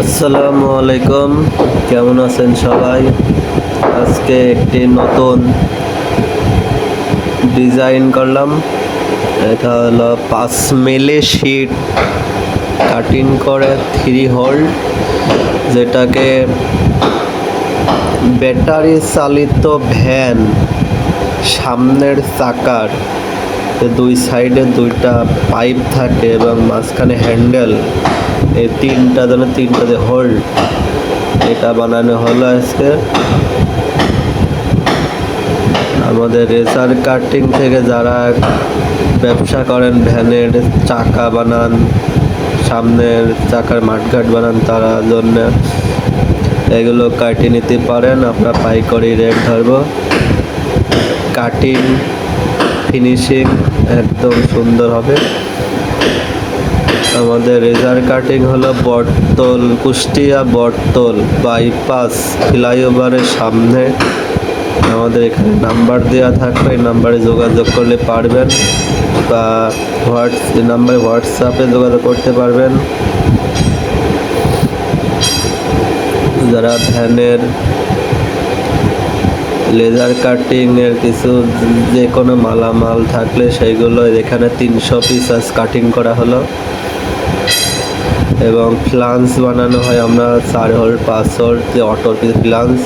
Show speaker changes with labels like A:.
A: আসসালামু আলাইকুম, কেমন আছেন সবাই? আজকে একটি নতুন ডিজাইন করলাম। এটা হলো 5 মিলি শিট কাটিং করে 3 হোল, যেটাকে ব্যাটারি চালিত ভ্যান সামনের চাকার দুই সাইডে দুইটা পাইপ থাকে এবং মাঝখানে হ্যান্ডেল, এই তিনটা হোল্ড, এটা বানানো হলো আজকে। আমাদের রেজার কাটিং থেকে যারা ব্যবসা করেন, ভ্যানের চাকা বানান, সামনের চাকার মাঠঘাট বানান, তারা জন্য এগুলো কাটিয়ে নিতে পারেন। আমরা পাইকারি রেট ধরবো। কাটিং ফিনিশিং একদম সুন্দর হবে। আমাদের রেজার কাটিং হলো বটতল, কুষ্টিয়া বটতল বাইপাস ফ্লাইওভারের সামনে। আমাদের এখানে নাম্বার দেওয়া থাকবে, এই নাম্বারে যোগাযোগ করলে পারবেন, বা হোয়াটসঅ্যাপে যোগাযোগ করতে পারবেন। যারা ভ্যানের লেজার কাটিংয়ের কিছু যে কোনো মালামাল থাকলে সেইগুলো এখানে 300 পিস আজ কাটিং করা হলো। এবং ফ্লান্স বানানো হয় আমরা 4 হোল 5 হোল যে অটো ফ্লান্স,